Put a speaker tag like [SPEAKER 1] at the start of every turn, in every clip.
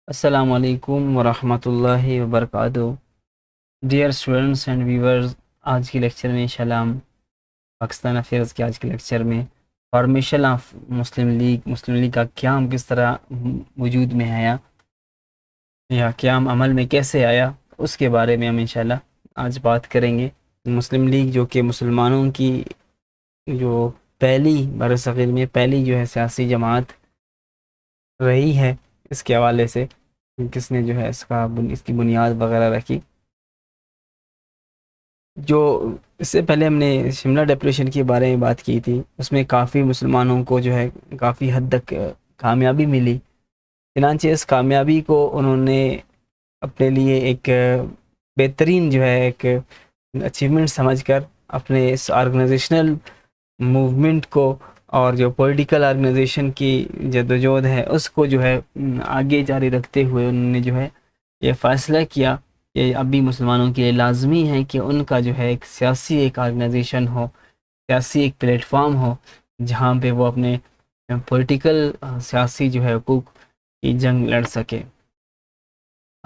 [SPEAKER 1] السلام علیکم ورحمۃ اللہ وبرکاتہ۔ ڈیئر اسٹوڈنٹس اینڈ ویورز، آج کی لیکچر میں انشاءاللہ ہم پاکستان افیئرز کے آج کے لیکچر میں فارمیشن آف مسلم لیگ کا قیام کس طرح وجود میں آیا یا قیام عمل میں کیسے آیا، اس کے بارے میں ہم انشاءاللہ آج بات کریں گے۔ مسلم لیگ جو کہ مسلمانوں کی جو پہلی برصغیر میں پہلی جو ہے سیاسی جماعت رہی ہے، اس کے حوالے سے کس نے جو ہے اس کی بنیاد وغیرہ رکھی۔ جو اس سے پہلے ہم نے شملہ ڈیکلریشن کے بارے میں بات کی تھی، اس میں کافی مسلمانوں کو جو ہے کافی حد تک کامیابی ملی، چنانچہ اس کامیابی کو انہوں نے اپنے لیے ایک بہترین جو ہے ایک اچیومنٹ سمجھ کر اپنے اس آرگنائزیشنل موومنٹ کو اور جو پولیٹیکل آرگنائزیشن کی جدوجہد ہے اس کو جو ہے آگے جاری رکھتے ہوئے انہوں نے جو ہے یہ فیصلہ کیا کہ اب بھی مسلمانوں کے لیے لازمی ہے کہ ان کا جو ہے ایک سیاسی ایک آرگنائزیشن ہو، سیاسی ایک پلیٹ فارم ہو جہاں پہ وہ اپنے پولیٹیکل سیاسی جو ہے حقوق کی جنگ لڑ سکے۔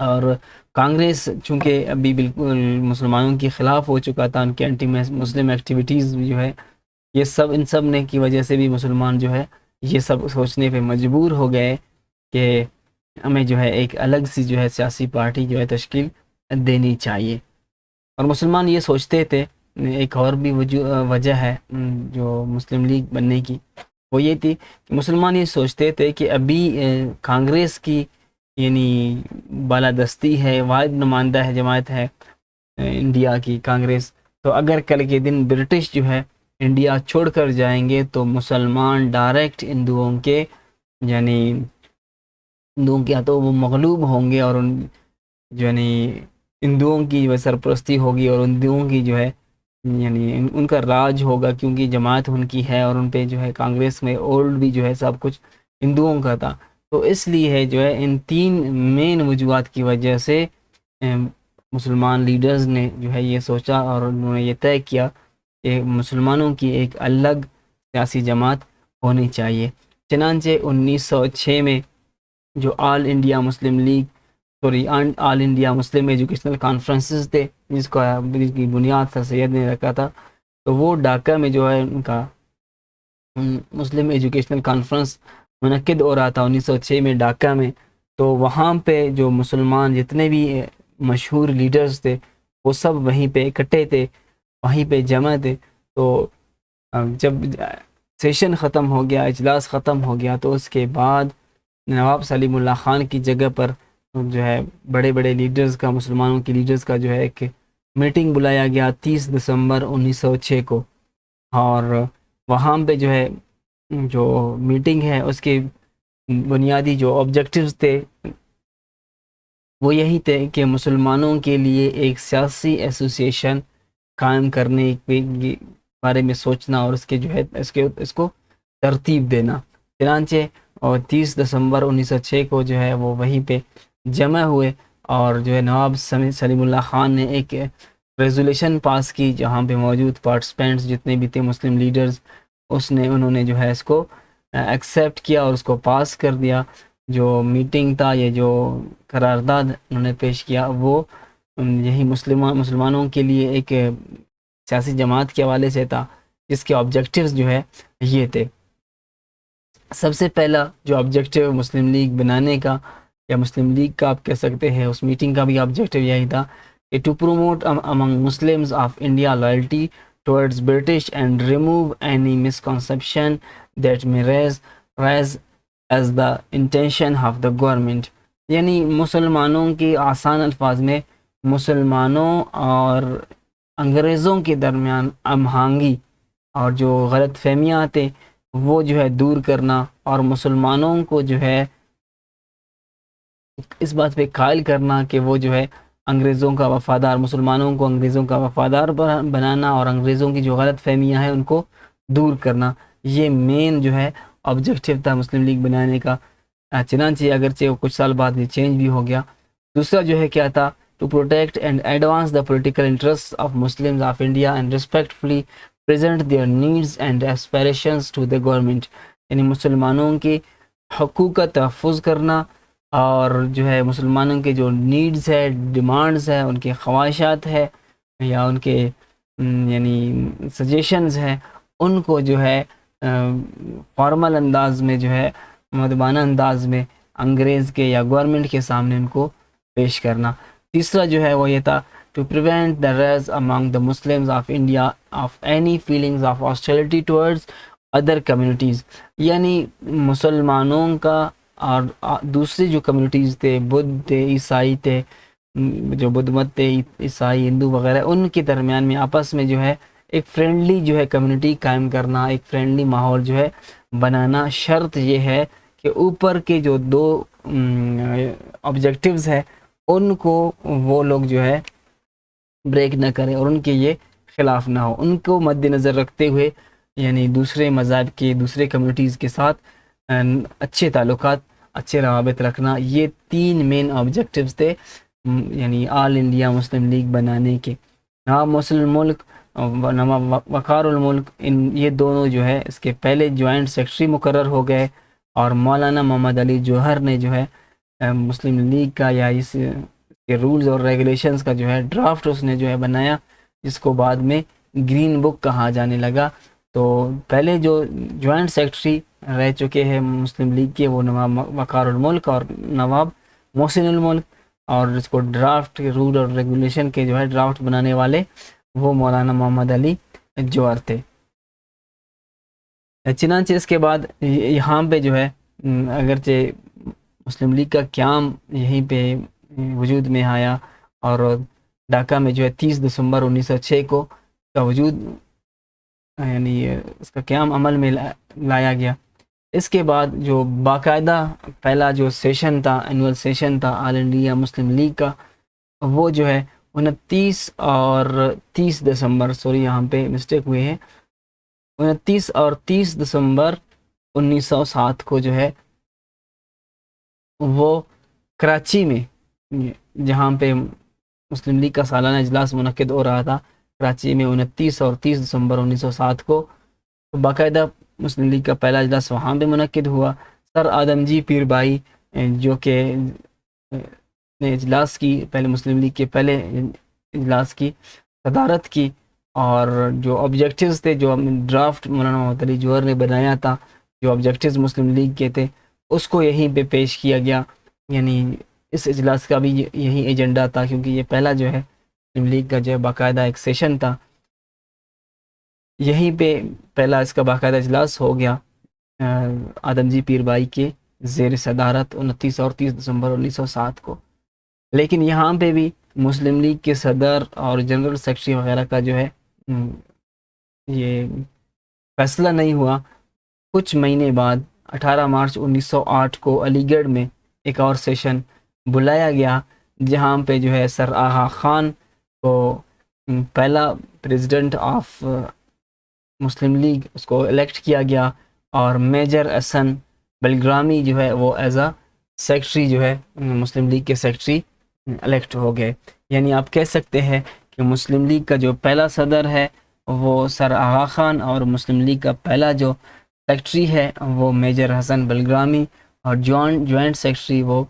[SPEAKER 1] اور کانگریس چونکہ ابھی بالکل مسلمانوں کے خلاف ہو چکا تھا، ان کے اینٹی مسلم ایکٹیویٹیز جو ہے یہ سب ان سب نے کی وجہ سے بھی مسلمان جو ہے یہ سب سوچنے پہ مجبور ہو گئے کہ ہمیں جو ہے ایک الگ سی جو ہے سیاسی پارٹی جو ہے تشکیل دینی چاہیے۔ اور مسلمان یہ سوچتے تھے، ایک اور بھی وجہ ہے جو مسلم لیگ بننے کی، وہ یہ تھی کہ مسلمان یہ سوچتے تھے کہ ابھی کانگریس کی یعنی بالادستی ہے، واحد نمائندہ ہے جماعت ہے انڈیا کی کانگریس، تو اگر کل کے دن برٹش جو ہے انڈیا چھوڑ کر جائیں گے تو مسلمان ڈائریکٹ ہندوؤں کے یعنی ہندوؤں کے ہاتھوں وہ مغلوب ہوں گے، اور ان یعنی ہندوؤں کی جو سرپرستی ہوگی اور ہندوؤں کی جو ہے یعنی ان کا راج ہوگا، کیونکہ جماعت ان کی ہے اور ان پہ جو ہے کانگریس میں اولڈ بھی جو ہے سب کچھ ہندوؤں کا تھا۔ تو اس لیے جو ہے ان تین مین وجوہات کی وجہ سے مسلمان لیڈرز نے جو ہے یہ سوچا اور انہوں نے یہ طے کیا کہ مسلمانوں کی ایک الگ سیاسی جماعت ہونی چاہیے۔ چنانچہ 1906 میں جو آل انڈیا مسلم ایجوکیشنل کانفرنسز تھے جس کی بنیاد سر سید نے رکھا تھا، تو وہ ڈھاکہ میں جو ہے ان کا مسلم ایجوکیشنل کانفرنس منعقد ہو رہا تھا 1906 میں ڈھاکہ میں۔ تو وہاں پہ جو مسلمان جتنے بھی مشہور لیڈرز تھے وہ سب وہیں پہ اکٹھے تھے، وہیں پہ جمع تھے۔ تو جب سیشن ختم ہو گیا، اجلاس ختم ہو گیا، تو اس کے بعد نواب سلیم اللہ خان کی جگہ پر جو ہے بڑے بڑے لیڈرز کا، مسلمانوں کے لیڈرز کا جو ہے ایک میٹنگ بلایا گیا 30 دسمبر 1906 کو، اور وہاں پہ جو ہے جو میٹنگ ہے اس کے بنیادی جو آبجیکٹیوز تھے وہ یہی تھے کہ مسلمانوں کے لیے ایک سیاسی ایسوسیشن قائم کرنے کے بارے میں سوچنا اور اس کے جو ہے اس کو ترتیب دینا۔ چنانچہ اور 30 دسمبر 1906 کو جو ہے وہ وہیں پہ جمع ہوئے، اور جو ہے نواب سلیم اللہ خان نے ایک ریزولیشن پاس کی جہاں پہ موجود پارٹیسپینٹس جتنے بھی تھے مسلم لیڈرز، انہوں نے جو ہے اس کو ایکسیپٹ کیا اور اس کو پاس کر دیا۔ جو میٹنگ تھا، یہ جو قرارداد انہوں نے پیش کیا، وہ یہی مسلمانوں کے لیے ایک سیاسی جماعت کے حوالے سے تھا جس کے آبجیکٹیوز جو ہے یہ تھے۔ سب سے پہلا جو آبجیکٹیو مسلم لیگ بنانے کا یا مسلم لیگ کا آپ کہہ سکتے ہیں، اس میٹنگ کا بھی آبجیکٹیو یہی تھا کہ to promote among Muslims of India loyalty towards British and remove any misconception that may rise as the intention of the government، یعنی مسلمانوں کی آسان الفاظ میں مسلمانوں اور انگریزوں کے درمیان ہم آہنگی اور جو غلط فہمیاں تھے وہ جو ہے دور کرنا، اور مسلمانوں کو جو ہے اس بات پہ قائل کرنا کہ وہ جو ہے انگریزوں کا وفادار، مسلمانوں کو انگریزوں کا وفادار بنانا اور انگریزوں کی جو غلط فہمیاں ہیں ان کو دور کرنا، یہ مین جو ہے آبجیکٹیو تھا مسلم لیگ بنانے کا۔ چنانچہ اگرچہ کچھ سال بعد یہ چینج بھی ہو گیا۔ دوسرا جو ہے کیا تھا، to protect and advance the political interest of Muslims of India and respectfully present their needs and aspirations to the government، یعنی مسلمانوں کے حقوق کا تحفظ کرنا اور جو ہے مسلمانوں کے جو نیڈز ہے، ڈیمانڈز ہے، ان کے خواہشات ہے یا ان کے یعنی سجیشنز ہیں، ان کو جو ہے فارمل انداز میں جو ہے مدبانہ انداز میں انگریز کے یا گورنمنٹ کے سامنے ان کو پیش کرنا۔ تیسرا جو ہے وہ یہ تھا to prevent the rise among the Muslims of India of any feelings of hostility towards other communities، یعنی مسلمانوں کا اور دوسری جو کمیونٹیز تھے، بدھ تھے، عیسائی تھے، جو بدھ مت تھے، عیسائی، ہندو وغیرہ، ان کے درمیان میں آپس میں جو ہے ایک فرینڈلی جو ہے کمیونٹی قائم کرنا، ایک فرینڈلی ماحول جو ہے بنانا۔ شرط یہ ہے کہ اوپر کے جو دو آبجیکٹیوز ہیں ان کو وہ لوگ جو ہے بریک نہ کریں اور ان کے یہ خلاف نہ ہو، ان کو مد نظر رکھتے ہوئے یعنی دوسرے مذاہب کے، دوسرے کمیونٹیز کے ساتھ اچھے تعلقات، اچھے روابط رکھنا۔ یہ تین مین آبجیکٹیوز تھے یعنی آل انڈیا مسلم لیگ بنانے کے۔ نواب محسن الملک، نواب وقار الملک، یہ دونوں جو ہے اس کے پہلے جوائنٹ سیکرٹری مقرر ہو گئے، اور مولانا محمد علی جوہر نے جو ہے مسلم لیگ کا یا اس کے رولز اور ریگولیشنز کا جو ہے ڈرافٹ اس نے جو ہے بنایا، جس کو بعد میں گرین بک کہا جانے لگا۔ تو پہلے جو جوائنٹ سیکرٹری رہ چکے ہیں مسلم لیگ کے وہ نواب وقار الملک اور نواب محسن الملک، اور اس کو ڈرافٹ رول اور ریگولیشن کے جو ہے ڈرافٹ بنانے والے وہ مولانا محمد علی جوہر تھے۔ چنانچہ اس کے بعد یہاں پہ جو ہے اگرچہ مسلم لیگ کا قیام یہیں پہ وجود میں آیا، اور ڈھاکہ میں جو ہے 30 دسمبر 1906 کو کا وجود یعنی اس کا قیام عمل میں لایا گیا۔ اس کے بعد جو باقاعدہ پہلا جو سیشن تھا، اینول سیشن تھا آل انڈیا مسلم لیگ کا، وہ جو ہے 29 اور 30 دسمبر، سوری یہاں پہ مسٹیک ہوئی ہے، 29 اور 30 دسمبر 1907 کو جو ہے وہ کراچی میں، جہاں پہ مسلم لیگ کا سالانہ اجلاس منعقد ہو رہا تھا، کراچی میں 29 اور 30 دسمبر 1907 کو باقاعدہ مسلم لیگ کا پہلا اجلاس وہاں پہ منعقد ہوا۔ سر آدمجی پیر بھائی جو کہ نے اجلاس کی، پہلے مسلم لیگ کے پہلے اجلاس کی صدارت کی، اور جو آبجیکٹیوز تھے، جو ڈرافٹ مولانا محمد علی جوہر نے بنایا تھا، جو آبجیکٹیوز مسلم لیگ کے تھے، اس کو یہیں پہ پیش کیا گیا۔ یعنی اس اجلاس کا بھی یہی ایجنڈا تھا، کیونکہ یہ پہلا جو ہے مسلم لیگ کا جو ہے باقاعدہ ایک سیشن تھا، یہیں پہ پہلا اس کا باقاعدہ اجلاس ہو گیا آدم جی پیر بھائی کے زیر صدارت 29 اور 30 دسمبر 1907 کو۔ لیکن یہاں پہ بھی مسلم لیگ کے صدر اور جنرل سیکرٹری وغیرہ کا جو ہے یہ فیصلہ نہیں ہوا۔ کچھ مہینے بعد 18 مارچ 1908 کو علی گڑھ میں ایک اور سیشن بلایا گیا، جہاں پہ جو ہے سر آغا خان کو پہلا پریزیڈنٹ آف مسلم لیگ اس کو الیکٹ کیا گیا، اور میجر احسن بلگرامی جو ہے وہ ایز اے سیکرٹری جو ہے مسلم لیگ کے سیکرٹری الیکٹ ہو گئے۔ یعنی آپ کہہ سکتے ہیں کہ مسلم لیگ کا جو پہلا صدر ہے وہ سر آغا خان، اور مسلم لیگ کا پہلا جو سیکرٹری ہے وہ میجر حسن بلگرامی، اور جوائنٹ سیکرٹری وہ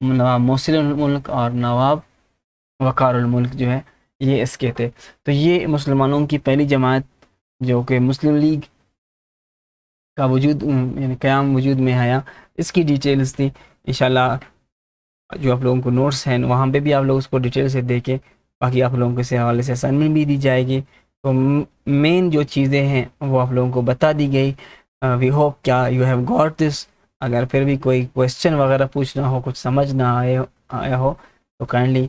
[SPEAKER 1] نواب محسن الملک اور نواب وقار الملک جو ہے یہ اس کے تھے۔ تو یہ مسلمانوں کی پہلی جماعت جو کہ مسلم لیگ کا وجود یعنی قیام وجود میں آیا، اس کی ڈیٹیلز تھی۔ انشاءاللہ جو آپ لوگوں کو نوٹس ہیں وہاں پہ بھی آپ لوگ اس کو ڈیٹیل سے دیکھیں، باقی آپ لوگوں کو اس حوالے سے اسائنمنٹ بھی دی جائے گی۔ تو مین جو چیزیں ہیں وہ آپ لوگوں کو بتا دی گئی۔ وی ہوپ کیا یو ہیو گاٹ دس۔ اگر پھر بھی کوئی کویسچن وغیرہ پوچھنا ہو، کچھ سمجھ نہ آیا ہو تو کائنڈلی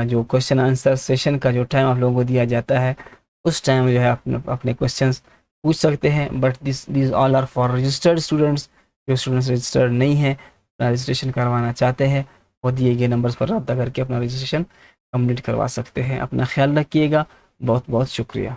[SPEAKER 1] جو کویسچن آنسر سیشن کا جو ٹائم آپ لوگوں کو دیا جاتا ہے اس ٹائم جو ہے اپنے کویسچنس پوچھ سکتے ہیں۔ But these all are for registered students. جو اسٹوڈنٹس رجسٹرڈ نہیں ہیں، اپنا رجسٹریشن کروانا چاہتے ہیں، وہ دیے گئے نمبرز پر رابطہ کر کے اپنا رجسٹریشن کمپلیٹ کروا سکتے ہیں۔ اپنا خیال رکھیے گا، بہت بہت شکریہ۔